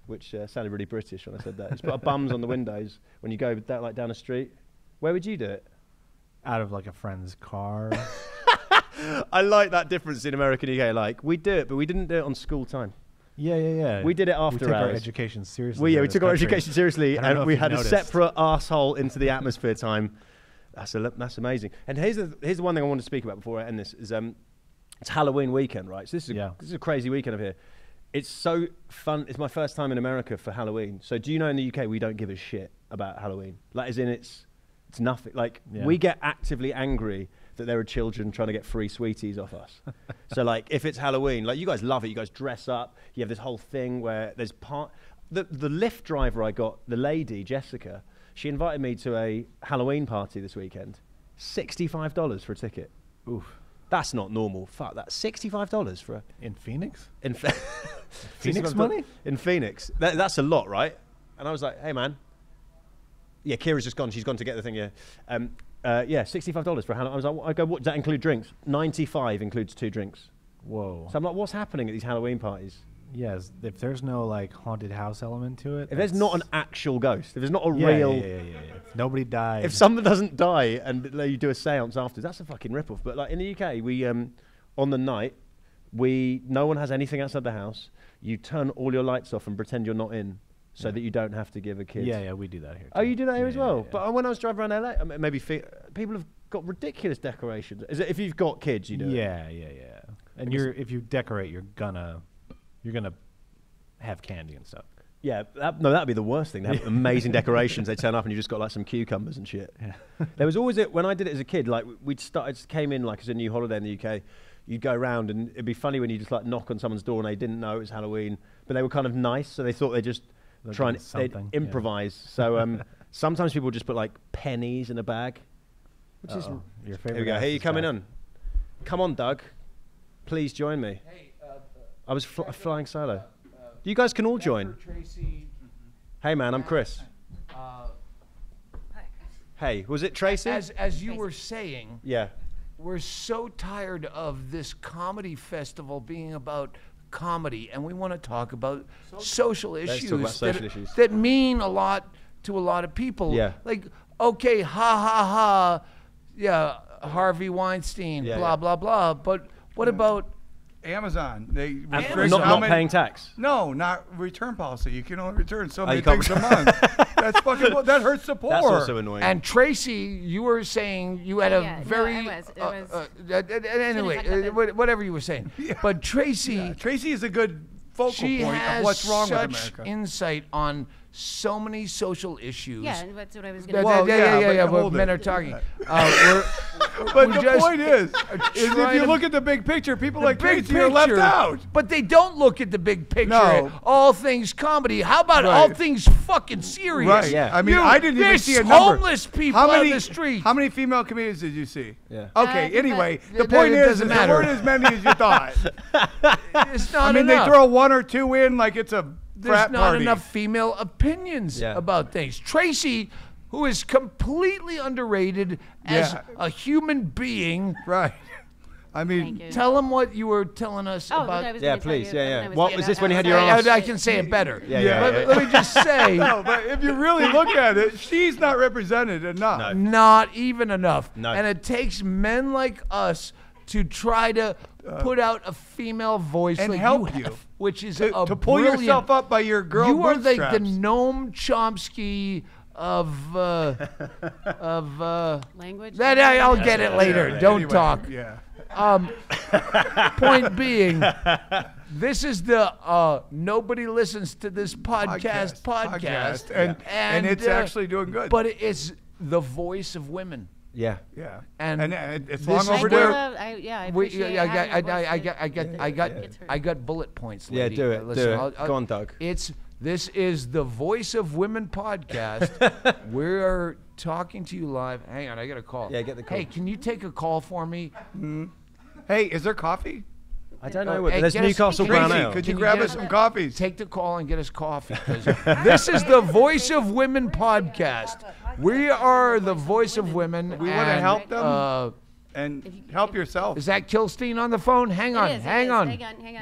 which sounded really British when I said that. Just put our bums on the windows when you go down a street. Where would you do it? Out of like a friend's car. I like that difference in America and UK. Like we do it, but we didn't do it on school time. Yeah. We did it after we took hours. our education seriously. We took our education seriously, and we had a separate arsehole into the atmosphere time. That's amazing. And here's the one thing I want to speak about before I end this is it's Halloween weekend, right? So this is a crazy weekend over here. It's so fun. It's my first time in America for Halloween. So do you know in the UK we don't give a shit about Halloween? Like as in it's nothing. Like we get actively angry that there are children trying to get free sweeties off us. So like if it's Halloween, like you guys love it. You guys dress up. You have this whole thing where there's the Lyft driver I got, the lady, Jessica, she invited me to a Halloween party this weekend. $65 for a ticket. Oof. That's not normal. Fuck, that's $65 for a... In Phoenix? In Phoenix money? In Phoenix. That's a lot, right? And I was like, hey, man. Yeah, Kira's just gone. She's gone to get the thing, yeah. $65 for a Halloween. I go, what, does that include drinks? $95 includes 2 drinks. Whoa. So I'm like, what's happening at these Halloween parties? Yes, if there's no like haunted house element to it. If there's not an actual ghost, if there's not a real... Yeah. If nobody died. If someone doesn't die and you do a seance after, that's a fucking rip-off. But like in the UK, we, on the night, no one has anything outside the house. You turn all your lights off and pretend you're not in so that you don't have to give a kid. Yeah, we do that here too. Oh, you do that here as well? Yeah. But when I was driving around LA, maybe people have got ridiculous decorations. Is it if you've got kids, you do it? Yeah. And if you decorate, you're gonna have candy and stuff. Yeah, that'd be the worst thing. They have amazing decorations. They turn up and you just got like some cucumbers and shit. Yeah. There was always when I did it as a kid, like came in like as a new holiday in the UK. You'd go around and it'd be funny when you just like knock on someone's door and they didn't know it was Halloween, but they were kind of nice, so they thought they'd just try and improvise. So sometimes people just put like pennies in a bag, which is your favorite. Here we go. Here you coming on? Come on, Doug. Please join me. Hey, I was flying solo. You guys can all join. Tracy. Hey, man, I'm Chris. Hey, was it Tracy? As you were saying, yeah. We're so tired of this comedy festival being about comedy, and we want to talk about social issues, that mean a lot to a lot of people. Yeah. Like, okay, ha, yeah, Harvey Weinstein, blah, blah, blah. But what about Amazon? Not paying tax. No, not return policy. You can only return so many things a month. That's fucking. That hurts the poor. That's also annoying. And Tracy, you were saying you had a very. No, I was. Anyway, whatever you were saying. Yeah. But Tracy. Tracy is a good focal point of what's wrong with America. She has such insight on so many social issues. Yeah, and that's what I was going to say. Yeah. But men are talking. But the point is if you look at the big picture, people like Tracy are left out. But they don't look at the big picture. No. All things comedy. How about all things fucking serious? Right. Yeah. I mean, I didn't even see a number. Homeless people on the street. How many female comedians did you see? Yeah. Okay. Anyway, the point is there weren't as many as you thought. It's not I mean, enough. they throw 1 or 2 in like it's a there's not enough female opinions about things. Tracy, who is completely underrated as a human being. Right. I mean, tell them what you were telling us about. Yeah, please. What was this when you had your arms? I can say it better. Let me just say. No, but if you really look at it, she's not represented enough. No. Not even enough. No. And it takes men like us to try to put out a female voice and like help you, have, which is to pull yourself up by your girl You are bootstraps. the Noam Chomsky of language. I'll get it later. Don't anyway, talk. Yeah. Point being, this is the nobody listens to this podcast. And it's actually doing good. But it's the voice of women. Yeah. And it's long overdue. I appreciate I got bullet points, lady. Yeah, do it. Listen, Go on, Doug. This is the Voice of Women podcast. We're talking to you live. Hang on, I got a call. Yeah, get the call. Hey, can you take a call for me? Hey, is there coffee? I don't know. There's Newcastle Brown Ale. Could you grab us some coffees? Take the call and get us coffee. This is the Voice of Women podcast. We are the voice of women. We want to help them and help yourself. Is that Kilstein on the phone? Hang on, hang on,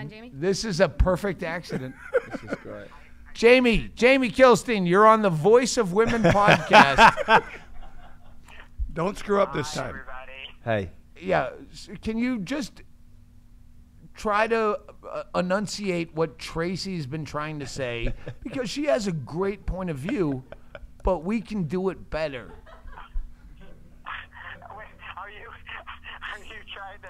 Jamie. This is a perfect accident. This is great. Jamie Kilstein, you're on the Voice of Women podcast. Don't screw up this time. Hey. Yeah, can you just try to enunciate what Tracy's been trying to say? Because she has a great point of view, but we can do it better. Are you trying to?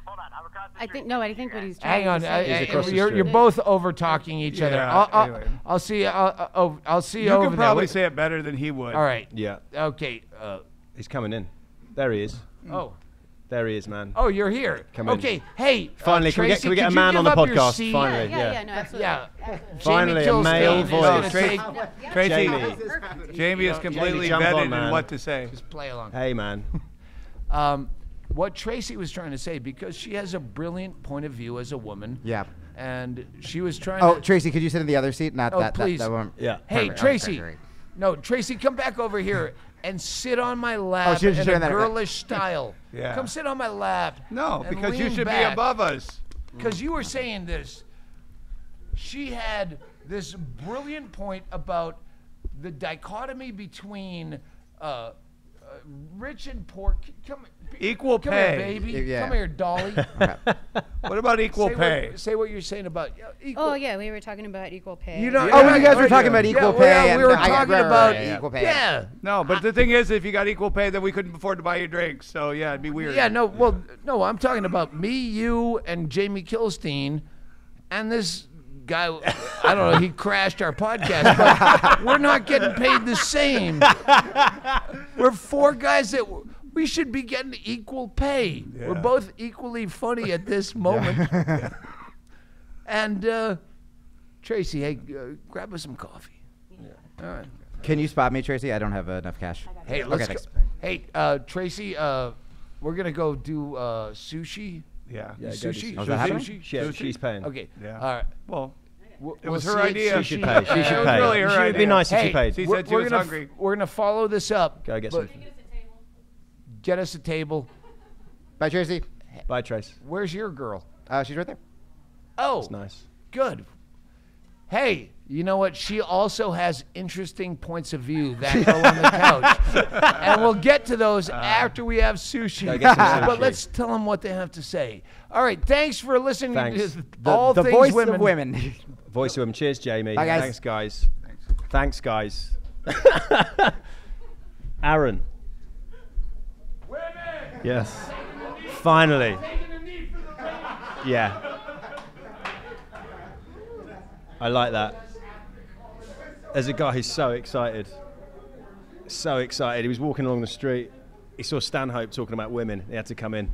Hold on, I'm across the street. I think what he's trying to say. Hang on, you're both over talking each other. Anyway. I'll see. I'll see you You over can probably say it better than he would. All right. Yeah. Okay. He's coming in. There he is. Oh. There he is, man. Oh, you're here. Come in. Okay. Hey. Finally, Tracy, can we get a man on the podcast? Finally. Yeah, no, absolutely. Yeah. Finally, a male voice. Jamie is completely vetted in what to say. Just play along. Hey, man. What Tracy was trying to say, because she has a brilliant point of view as a woman. Yeah. And she was trying to... Oh, Tracy, could you sit in the other seat? Not that. Please. That one. Yeah. Hey, Perfect. Tracy. Okay, no, Tracy, come back over here and sit on my lap she's in doing a that. girlish style. Yeah. Come sit on my lap. No, and because you lean should back. be above us. Because you were saying this. She had this brilliant point about the dichotomy between rich and poor. Equal Come pay. here, baby. Yeah. Come here, Dolly. What about equal pay? Say what you're saying about equal. Oh yeah, we were talking about equal pay. You know, Oh, you guys were talking about equal pay. Yeah, we were talking about equal pay. Yeah. No, but the thing is, if you got equal pay, then we couldn't afford to buy you drinks. So yeah, it'd be weird. Yeah, no, well, no, I'm talking about me, you, and Jamie Kilstein, and this guy. I don't know. He crashed our podcast, but we're not getting paid the same. We're four guys that. We should be getting equal pay. Yeah. We're both equally funny at this moment. And Tracy, hey, grab us some coffee. Yeah. All right. Can you spot me, Tracy? I don't have enough cash. Hey, let's okay, go. thanks. Hey, Tracy, we're gonna go do sushi. Yeah. Sushi. Oh, is that happening? Sushi? She's paying. Okay. Yeah. All right. Well, It was her idea. She should pay. She should It was pay. really her It would idea. be nice if Hey, she paid. She said she was hungry. We're gonna follow this up. Go get but some. Get us a table. Bye, Tracy. Bye, Trace. Where's your girl? She's right there. Oh, It's nice. good. Hey, you know what? She also has interesting points of view, that girl on the couch. And we'll get to those after we have sushi. Gotta get some But sushi. let's tell them what they have to say. All right, thanks for listening Thanks. to All the Things voice Women. of women. Voice of him. Cheers, Jamie. Bye, guys. Thanks, guys. Thanks, guys. Aaron. Yes. Finally. Yeah. I like that. There's a guy who's so excited. So excited. He was walking along the street. He saw Stanhope talking about women. He had to come in.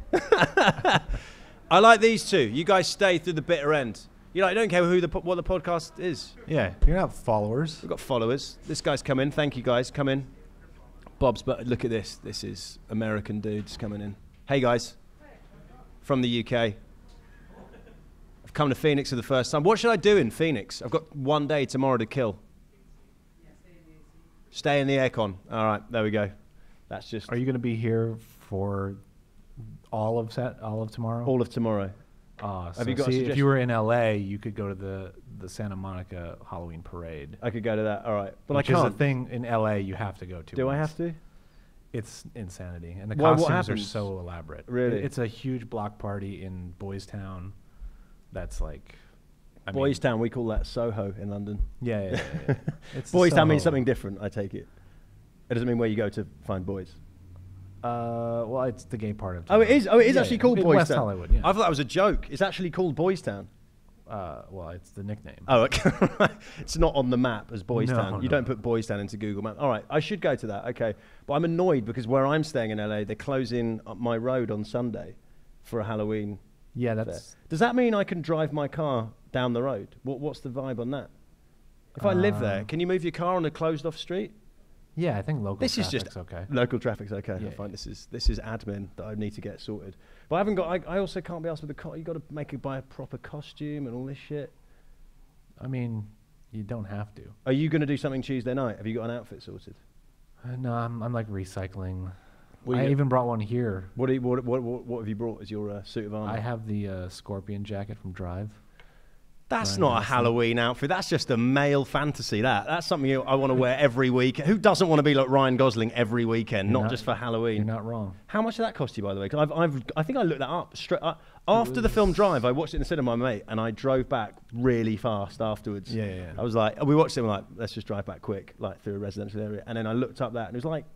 I like these two. You guys stay through the bitter end. You know, I don't care what the podcast is. Yeah, you're not followers. We've got followers. This guy's come in. Thank you, guys. Come in. Bob's, but look at this. This is American dudes coming in. Hey, guys. From the UK. come to Phoenix for the first time. What should I do in Phoenix? I've got one day tomorrow to kill. Stay in the aircon. All right, there we go. That's just. Are you going to be here for all of tomorrow? All of tomorrow. So Have you got a if suggestion? you were in LA, you could go to the Santa Monica Halloween parade. I could go to that. All right, but which I can't. is a thing in LA you have to go to. Do I have to? It's insanity, and the What costumes are happens? so elaborate. Really? It's a huge block party in Boys Town. That's like. Boys Town, we call that Soho in London. Yeah. It's Boys Town Soho. means something different, I take it. It doesn't mean where you go to find boys. Well, it's the gay part of Oh, town. it is. Oh, it is actually called in Boys West Town. Hollywood. Yeah. I thought that was a joke. It's actually called Boys Town. Well, it's the nickname. Oh, okay. It's not on the map as Boys Town. You No. don't put Boys Town into Google Maps. All right, I should go to that. Okay, but I'm annoyed because where I'm staying in LA, they're closing up my road on Sunday for a Halloween. Yeah, fair. that's. Does that mean I can drive my car down the road? What's the vibe on that? If I live there, can you move your car on a closed-off street? Yeah, I think local. This is traffic's just okay. Local traffic's okay. Yeah, I find yeah. this is admin that I need to get sorted. But I haven't got. I also can't be asked with the car. You got to buy a proper costume and all this shit. I mean, you don't have to. Are you going to do something Tuesday night? Have you got an outfit sorted? No, I'm like recycling. What I even brought one here. What have you brought as your suit of armor? I have the scorpion jacket from Drive. That's Ryan not a Gosling. Halloween outfit. That's just a male fantasy. That's something I want to wear every week. Who doesn't want to be like Ryan Gosling every weekend, You're not not- just for Halloween? You're not wrong. How much did that cost you, by the way? 'Cause I think I looked that up straight after the film Drive. I watched it in the cinema with my mate, and I drove back really fast afterwards. Yeah. I was like, we watched it, and we're like, let's just drive back quick, like through a residential area. And then I looked up that, and it was like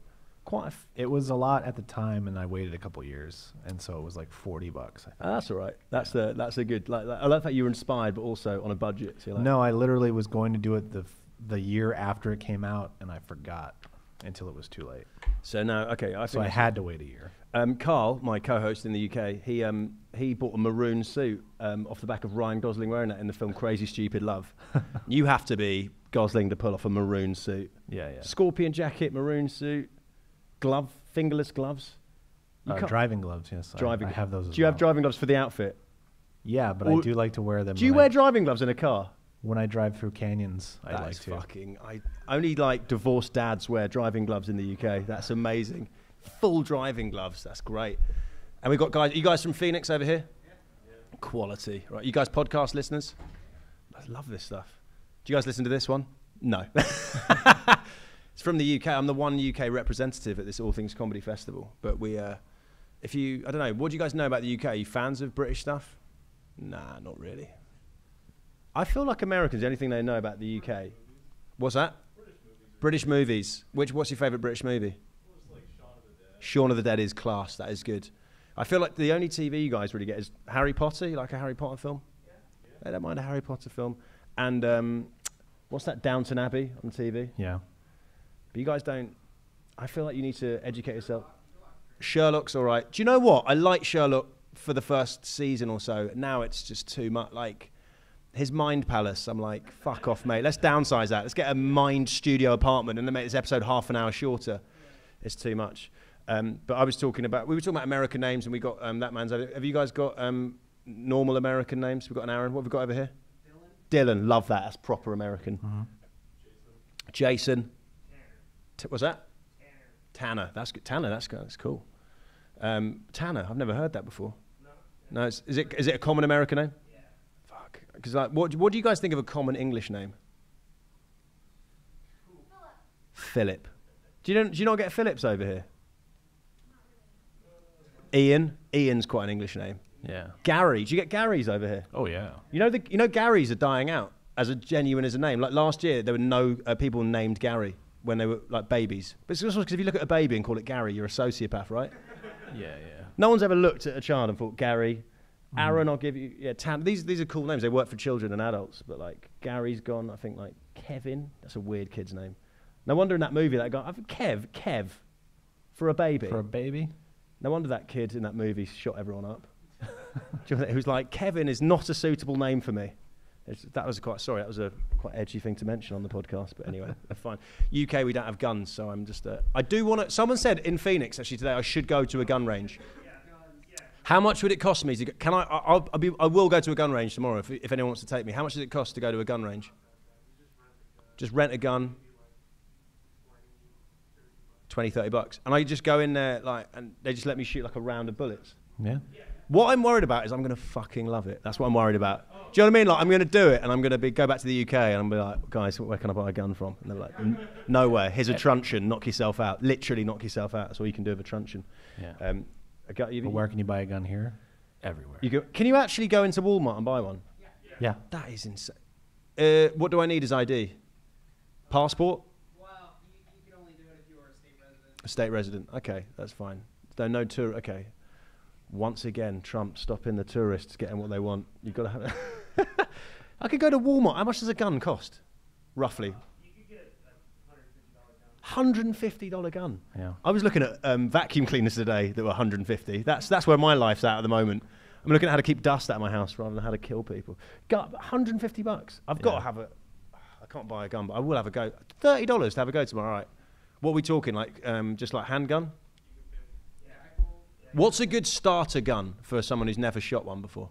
quite. It was a lot at the time, and I waited a couple years, and so it was like $40. I think. That's all right. That's a good. Like, I love that you were inspired, but also on a budget. So you're like, No, I literally was going to do it the year after it came out, and I forgot until it was too late. So no, okay. So I had to wait a year. Carl, my co-host in the UK, he bought a maroon suit off the back of Ryan Gosling wearing that in the film Crazy Stupid Love. You have to be Gosling to pull off a maroon suit. Yeah. Scorpion jacket, maroon suit, fingerless gloves. You can't- Driving gloves, yes. driving. I have those. Do you have driving gloves for the outfit? Yeah, but Or- I do like to wear them. Do you wear driving gloves in a car? when I drive through canyons? I like That's to. fucking. I only like divorced dads wear driving gloves in the UK. That's amazing. Full driving gloves. That's great. And we've got guys. You guys from Phoenix over here? Yeah. Quality. Right. You guys podcast listeners? I love this stuff. Do you guys listen to this one? No. It's from the UK. I'm the one UK representative at this All Things Comedy Festival. But we, I don't know. What do you guys know about the UK? Are you fans of British stuff? Nah, not really. I feel like Americans, the only thing they know about the UK. What's that? British movies. What's your favourite British movie? Shaun of the Dead is class. That is good. I feel like the only TV you guys really get is Harry Potter. You like a Harry Potter film? Yeah. I don't mind a Harry Potter film. And what's that, Downton Abbey on TV? Yeah. But you guys don't. I feel like you need to educate yourself. Sherlock's all right. Do you know what? I like Sherlock for the first season or so. Now it's just too much. Like his Mind Palace. I'm like, fuck off, mate. Let's downsize that. Let's get a Mind Studio apartment and then make this episode half an hour shorter. It's too much. But we were talking about American names, and we got that man's. Have you guys got normal American names? We've got an Aaron. What have we got over here? Dylan. Love that. That's proper American. Mm-hmm. Jason. What's that? Tanner. That's good. Tanner. That's cool. Tanner. I've never heard that before. No. Is it a common American name? Yeah. Fuck. Because like, what do you guys think of a common English name? Philip. Do you not get Phillips over here? Ian. Ian's quite an English name. Yeah. Gary. Do you get Garys over here? Oh yeah. You know Garys are dying out as a name. Like last year, there were no people named Gary when they were like babies. But it's also because if you look at a baby and call it Gary, you're a sociopath, right? Yeah. No one's ever looked at a child and thought Gary. Aaron, I'll give you. Yeah, these are cool names. They work for children and adults. But like Gary's gone. I think like Kevin. That's a weird kid's name. No wonder in that movie that guy. I think Kev, for a baby. For a baby. No wonder that kid in that movie shot everyone up. Who's like, Kevin is not a suitable name for me. That was a quite edgy thing to mention on the podcast, but anyway, fine. UK, we don't have guns, so I'm just, I do want to, someone said in Phoenix, actually today, I should go to a gun range. How much would it cost me to go? Can I will go to a gun range tomorrow if anyone wants to take me. How much does it cost to go to a gun range? Just rent a gun. 20, 30 bucks. And I just go in there and they just let me shoot like a round of bullets. Yeah. What I'm worried about is I'm going to fucking love it. That's what I'm worried about. Do you know what I mean? Like, I'm going to do it and I'm going to go back to the UK and I'm going to be like, guys, where can I buy a gun from? And they're like, nowhere. Here's a truncheon. Knock yourself out. Literally knock yourself out. That's all you can do with a truncheon. Yeah. But where can you buy a gun here? Everywhere. Can you actually go into Walmart and buy one? Yeah. That is insane. What do I need as ID? Passport? Well, you can only do it if you are a state resident. A state resident. Okay, that's fine. No tour. Okay. Once again, Trump stopping the tourists getting what they want. You've got to have it. I could go to Walmart. How much does a gun cost? Roughly. You could get a $150 gun. $150 gun. Yeah. I was looking at vacuum cleaners today that were $150. That's where my life's at the moment. I'm looking at how to keep dust out of my house rather than how to kill people. $150. I've got to have a. I can't buy a gun, but I will have a go. $30 to have a go tomorrow. All right. What are we talking? Like just like handgun? What's a good starter gun for someone who's never shot one before?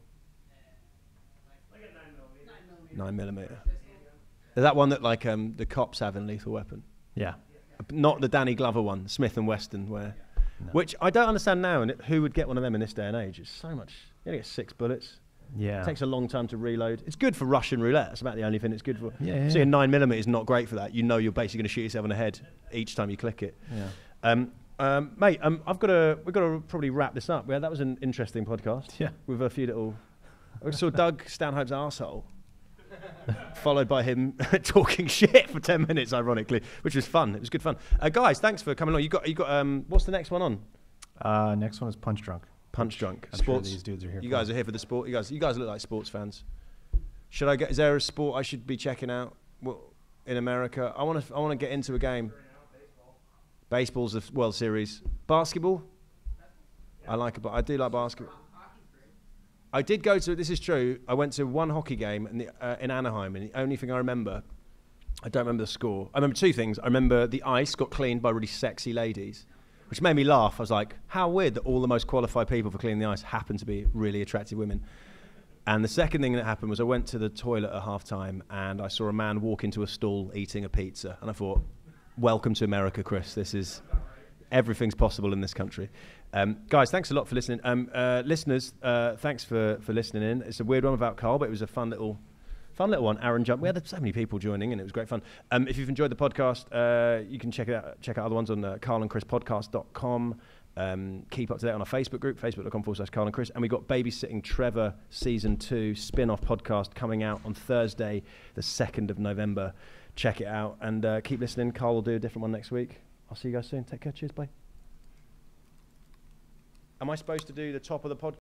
Like a 9mm. 9mm. Is that one that like the cops have in Lethal Weapon? Yeah. Not the Danny Glover one, Smith & Wesson, which I don't understand now. And who would get one of them in this day and age? It's so much. You only get 6 bullets. Yeah. It takes a long time to reload. It's good for Russian roulette. That's about the only thing it's good for. Yeah. See, a 9mm is not great for that. You know you're basically going to shoot yourself in the head each time you click it. Yeah. Mate, we've got to probably wrap this up. Yeah, that was an interesting podcast. Yeah. With a few little. I saw Doug Stanhope's arsehole, followed by him talking shit for 10 minutes, ironically, which was fun. It was good fun. Guys, thanks for coming on. You got what's the next one on? Next one is Punch Drunk. Punch Drunk. I'm Sports. sure these dudes are here. You guys are here for the sport. You guys look like sports fans. Should I get? Is there a sport I should be checking out? Well, in America, I want to get into a game. Baseball's the World Series. Basketball? I like it, but I do like basketball. I did go to, this is true, I went to one hockey game in Anaheim, and the only thing I remember, I don't remember the score. I remember two things. I remember the ice got cleaned by really sexy ladies, which made me laugh. I was like, how weird that all the most qualified people for cleaning the ice happen to be really attractive women. And the second thing that happened was I went to the toilet at halftime, and I saw a man walk into a stall eating a pizza, and I thought, welcome to America, Chris. Everything's possible in this country. Guys, thanks a lot for listening. Listeners, thanks for listening in. It's a weird one without Carl, but it was a fun little one. Aaron jumped. We had so many people joining, and it was great fun. If you've enjoyed the podcast, you can check out other ones on carlandchrispodcast.com. Keep up to date on our Facebook group, facebook.com/Carl and Chris. And we've got Babysitting Trevor Season 2 spin-off podcast coming out on Thursday, the 2nd of November. Check it out and keep listening. Carl will do a different one next week. I'll see you guys soon. Take care. Cheers. Bye. Am I supposed to do the top of the podcast?